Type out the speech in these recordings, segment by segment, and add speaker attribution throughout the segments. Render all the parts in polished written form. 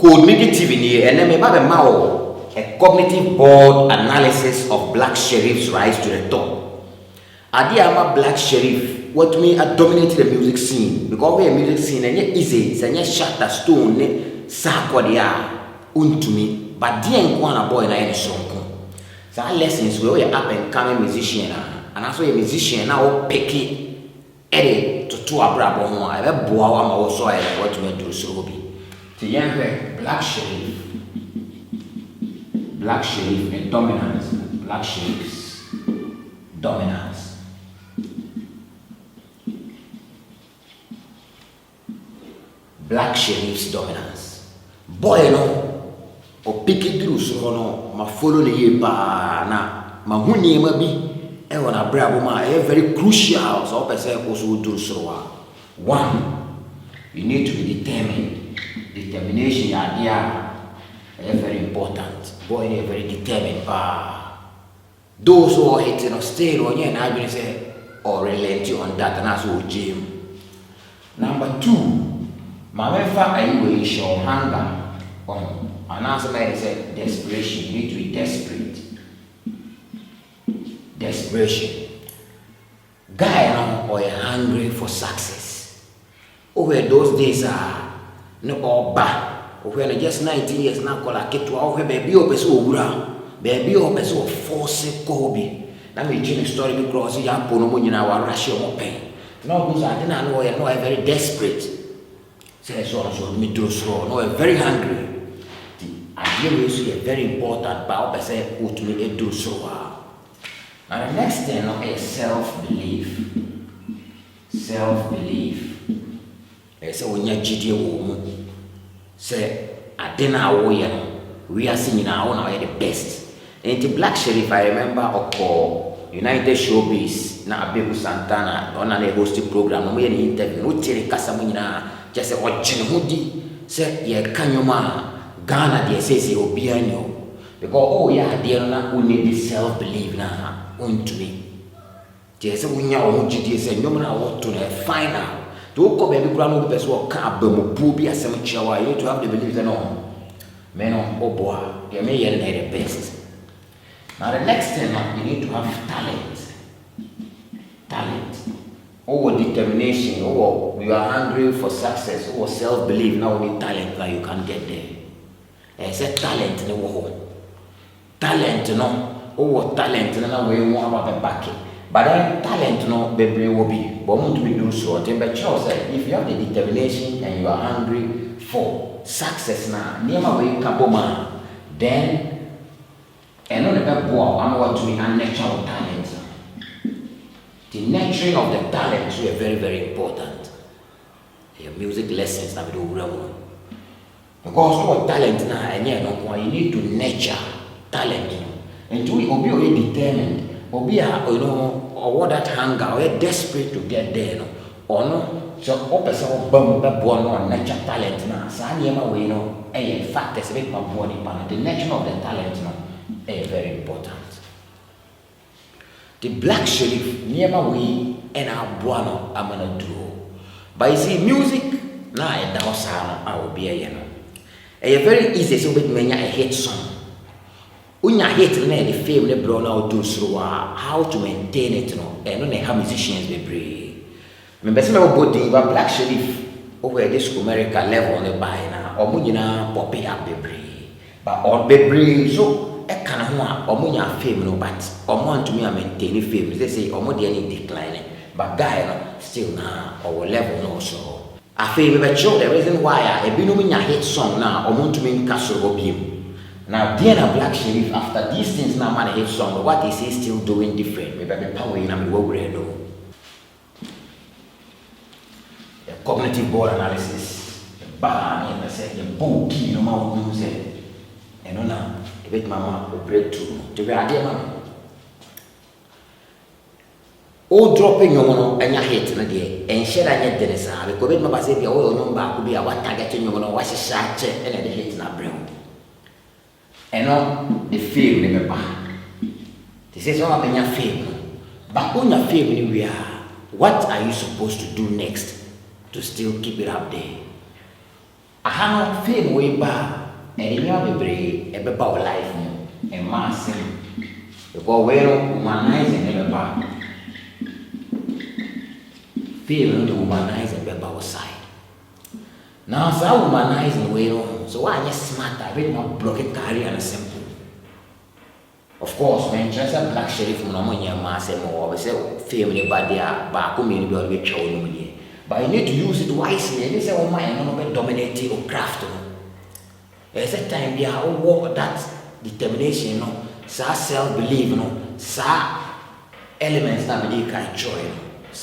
Speaker 1: Cognitive in here, and then maybe a cognitive board analysis of Black Sherif's rise to the top. I'm a Black Sherif, what me I dominate the music scene because we a music scene and yet easy, and yet shatter stone, sakwadia, unto me, but dear one a boy and I any song. So our lessons we are up and coming musician, and also a musician now pick it, edit to two abrabo home. I have boa my also I what we do so be. The young Black Sherif and dominance, Black Sherif's dominance. Black Sherif's dominance. Boy, no, or pick it through so no, ma follow the year na, ma huni ma bi, e wana brabo ma, very crucial, so I say also do so. One, you need to be determined. Determination idea is very important. Boy, they are very determined. Those who are hitting or stay on you and I will say or relent you on that and that's what Jim. Number two, my member anyway show hunger on and answer may say desperation. You need to be desperate. Desperation. Guy now or hungry for success. Over those days are no or ba when just 19 years now call a kid to our baby or person baby or person force Kobe. Let me change the story because you have no money now or rush your pain. No, because I didn't know I'm very desperate. Say so me do so no I'm very hungry. The idea is very important but I say put me do so. And the next thing is self-belief. Self-belief. Say when you GD woman, say I didn't know we are singing now the best. And the Black Sherif, I remember or United Showbiz, na Abebu Santana, on an hosting program, no any interview, no Terry Casamina, just say what Hudi, say ye Kanyoma, Ghana, they say Obiano. Because oh yeah, dear who need this self-belief now, unto me. Just when you are GD say no man what to final. To come every ground person who can't be more poopy as some chihuahua, you need to have the belief that no. Men on oh boy, you may yell the best. Now the next thing you need to have talent. Talent. Or determination, or you are hungry for success, or self-belief, now we need talent that you can get there. I said talent in the world. Talent, no, or talent, no way you want about the backing. But then talent no baby will be, but want to be do so. But say if you have the determination and you are hungry for success now, near my way kaboma, then and on the back wall, I'm going to be a natural talent. The nurturing of the talent is very, very important. Your music lessons that we do well. Because what talent now and you need to nurture talent. And to be already determined. Or be or what that hunger, or desperate to get there, no, or no, so open some bomb that born on natural talent now. Sanyama way, no, a fact is a bit more body pan. The nature of the talent, no, is very important. The Black Sherif, near my way, and our buono, I'm gonna do. But you see, music, now I dance, I will be a a very easy, so with many a hit song. When you hate the fame, the brown out do so how to maintain it, no, and only how musicians be brave. Remember, some of body, but Black Sherif over this America level on the buy now, or Munina poppy up be brave. But on be brave, so a kind of one, or Munya fame, no, but or want to me, I maintain the fame. They say, or more any declining, but guy, no, still now, or level, no, so. I feel but show the reason why I be no mean a hit song now, or want to mean castle or beam. Now, Diana Black Sherif, after these things now man hit song, what is he still doing different? Maybe I'm powering and what we know. The cognitive board analysis, the bar, and I said, the book, you know, my music, and on now, the big mama will break through. To be a dear man. All dropping your mono and your hate in a day, and share I get the side, because big mama said, oh, no, back will be a what target in your mono, wash a sharp check, and the hate in a brain. And on the film remember. This is all about your film. But on your film anywhere, what are you supposed to do next to still keep it up there? aha no fame we ba enya bebre ebeba o life no e massive because we no humanize ebeba fame no humanize ebeba o side now so humanize we no so why you smart I really not block it career and simple of course when just a black sheriff no mo nya massive mo we say fame ni ba dia ba ko me ni be twa no mu but you need to use it wisely. And you say, oh my, I'm not going to dominate or craft. There's a time we are all that determination, self-belief, elements that we can enjoy.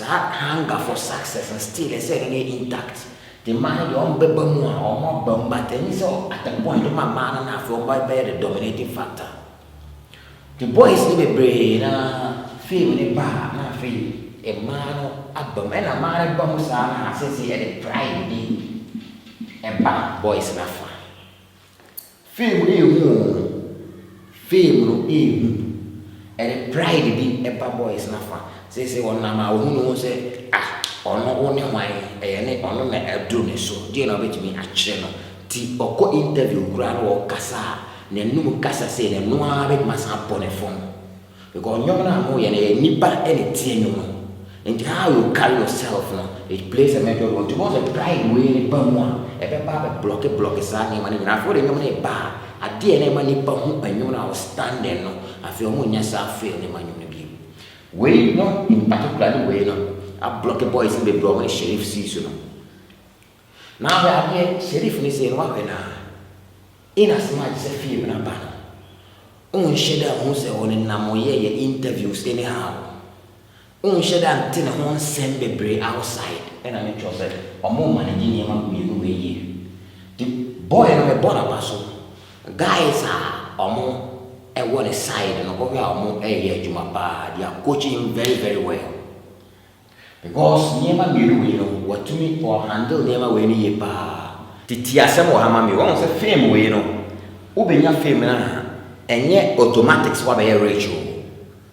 Speaker 1: Hunger for success and still is intact. The man you on baby more or more bomb, but then so at the point of my man and half by the dominating factor. The boys need a brain, feel in a bar, not feel. A man abom and a man abom sana says he had a pride be a bad boys nafa. Fame and a pride be a bad boys nafa. Says one nama who say or no only why a on a drone so dear of it me a channel tea or co interview grand or casa ne no casa say and no habit must upon a phone because young mo and a nipa any tea and how you carry yourself, it plays a major role. Tomorrow, the pride way, a block is signing money. I feel a bar, a dear money, and you know, standing. I feel more yes, I feel the money. We no, in particular way, I block a boys in the block when sheriff season. Now, we are here, sheriff is saying, what in as much as a few in a banner. Shedda who say on a namoye interviews anyhow. Shedda tin ho send bebre outside and I make sure say omo managing yema mienu we the boy no me born abaso guys are omo e one side no go ya omo ye adwuma pa they are coaching very well because yema mienu we no watumi or handle yema we ni ye pa titi asem wo hama me won say fame we no ubenya fame na enye automatics wa be rich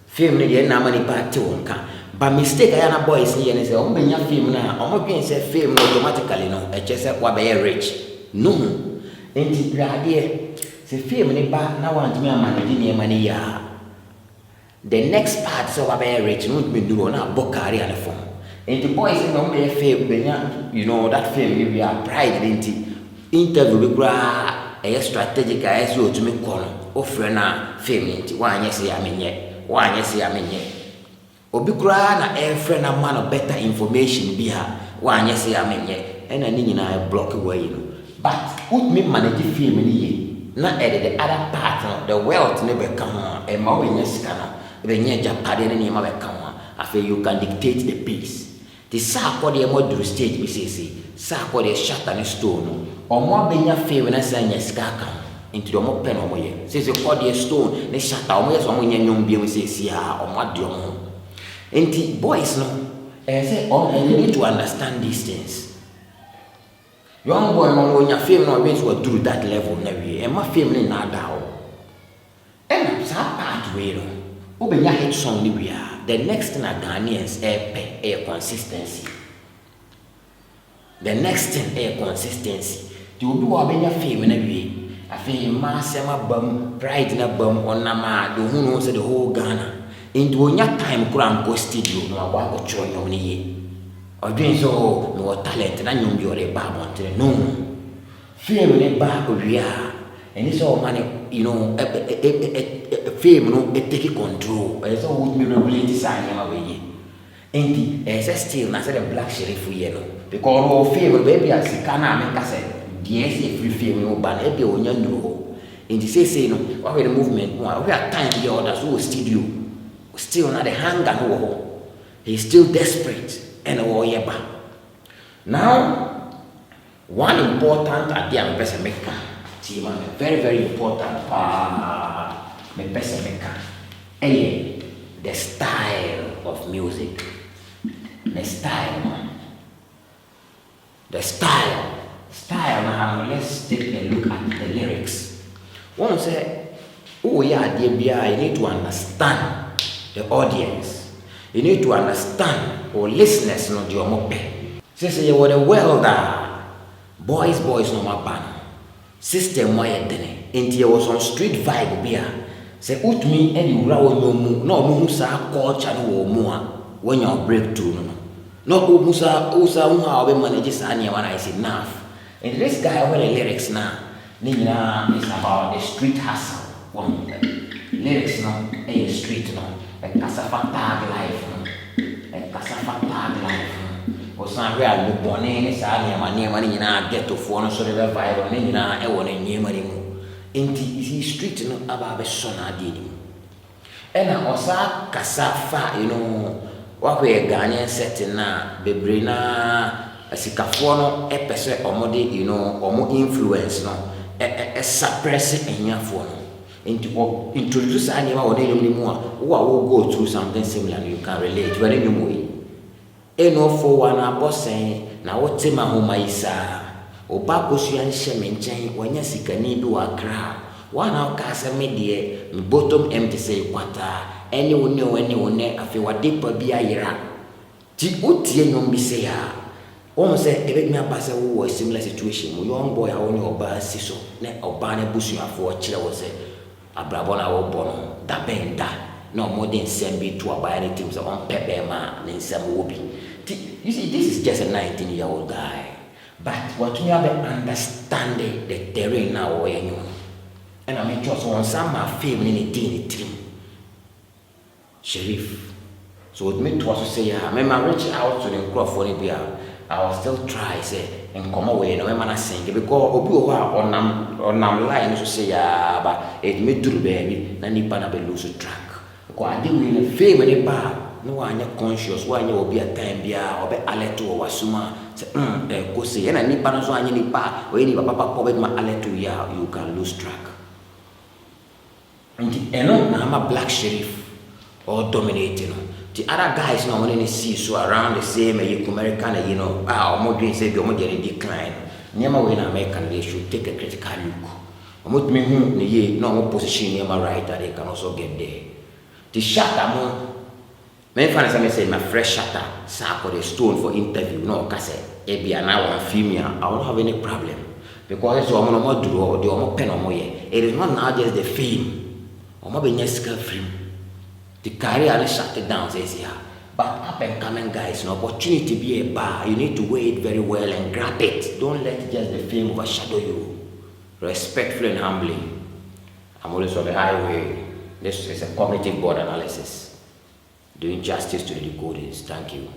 Speaker 1: fame ni ye na mani party wonka. But mistake I am boys here and say, oh, when you film now, I'm not going to say film automatically, no, I just said, what be rich? No, and the idea, the film in the back now want me a managing money. The next part, so what be rich, not be doing a book career on the phone. And the boys in the film, you know, that film, we are pride in the interview, we a strategic as you to make corner, offer now film into one, yes, I mean, yet, one, yes, I mean, yet. Obi kura na friend na man of better information bi ha wa anya se amenye ena ni nyina block way no but put me manage film ni ye na the other part no the wealth ne be ka ho e ma we nya sika no be nya japade ne ma be ka ho afa you can dictate the pace the sa ko de mo duru stage bi sese sa ko de shatter ne stone no o mo be nya film na sa nya sika ka into the mo pen o mo ye sese ko de stone ne shatter o mo ye so mo nya nyom bi mo sese ha o mo ade o mo. And the boys no, say, oh, you need to understand these things. Young boy, when your film no means what do that level na we, and my film na down. And that part way no, open your head song ni we are. The next thing a Ghanaians a consistency. The next thing a consistency. You do open your film na we. I feel massive bum, pride na bum on na ma. Do who knows the whole Ghana. Into when your time kura go studio no aba go try your ye or doing so no talent na nyum bi ore ba montre no fame ne ba we are and it's all money you know fame no it take control and so would be regulate sign am we and still na say the black sheriff we no because all fame baby as kana make say yes if we fame no ban e be onya nduro and say no what the movement we are time the others who studio still not the hunger no he's still desperate and now one important idea me person make team very important me person make the style of music the style now let's take a look at the lyrics one say oh yeah dear you need to understand the audience. You need to understand or listeners no the omope. Say you were the welder. boys no maba no system wa yɛ dene nti yɛ was on street vibe bi a sɛ utumi ɛni wura wɔ mu na ɔmo hu saa culture no wɔ mu a wɔnya breakthrough no na ɔmo saa hu a ɔbɛ manage saa nneɛma na is enough. And this guy with the lyrics now ne nyinaa is about the street hustle. One lyrics no ɛyɛ street no ɛkasa tag life no ɛkasa tag life no ɔsan hwɛ a lubɔne ne saa nneɛma ne nyinaa ghettofoɔ no so de bɛ vibe ne nyinaa ɛwɔ ne nneɛma ne mu nti isi street no aba abɛsɔ n'adeɛ ne mu ɛna ɔsan kasa fa wahwɛ Ghanaian setting na bebree na asikafoɔ no ɛpɛ sɛ ɔmo de ɔmo influence no suppress ɛhiafoɔ no nti introduce saa nneɛma wɔ ne nnwom no mu a wo go through something similar you can relate wɔ ne nnwom yi ɛnofo wa na abɔsɛn na wote ma homa yi saa ɔba kosua nhyɛ me nkyɛn wɔnyɛ sikani bi wɔ Accra wana ɔka sɛ me deɛ me bottom empty sɛ kwata ɛne wo ne afei wade pa bi ayera ti wotie nnwom bi sɛ a wɔn sɛ ɛbɛtumi aba sɛ wowɔ similar situation mu young boy a wɔne ɔbaa si so na ɔbaa no abusuafoɔ kyerɛ wɔ sɛ abrabɔ no a wɔbɔ no da bɛn da na ɔmɔde nsɛm bi to abaa no tim sɛ ɔmpɛ bɛɛma a ne nsɛm wɔ bi you see this is just a 19-year-old guy but watumi abɛ understand the terrain na wɔyɛ nnwom ɛna metwɛ so wɔn nsa ma fame ne din ne tirim Sheriff so wɔtumi toa so sɛ yɛ a mɛma reach out to the nkurɔfoɔ no bi a I will still try say nkɔmɔ wei no mɛma no sink because obi wɔ hɔ a ɔnam line so sɛ yɛ ba ɛtumi duru baabi na nipa na bɛ lose track because ade wei no fame ne ba a na wanyɛ conscious wanyɛ obi a time biara ɔbɛ alert wɔ wasoma sɛ ɛkɔ sɛ yɛna nipa no so anyɛ nipa a ɔyɛ nipa papa ɔbɛtuma alert yi a you can lose track nti ɛno na ama Black Sherif or dominating the other guys no one see so around the same American omo dream say bi omo dey decline niema we na American they should take a critical look omo me hu ne ye na omo position niema right that they can also get there the shatter mo me fan say my fresh shatter sa for the stone for interview no ka say e bia na one female I won't have any problem because so omo no mo duro the omo pen omo ye it is not now just the fame omo be nyesika film the career and shut it down says here. But up and coming guys, an opportunity to be a bar. You need to weigh it very well and grab it. Don't let just the fame overshadow you. Respectfully and humbly. I'm always on the highway. This is a cognitive board analysis. Doing justice to the decoders. Thank you.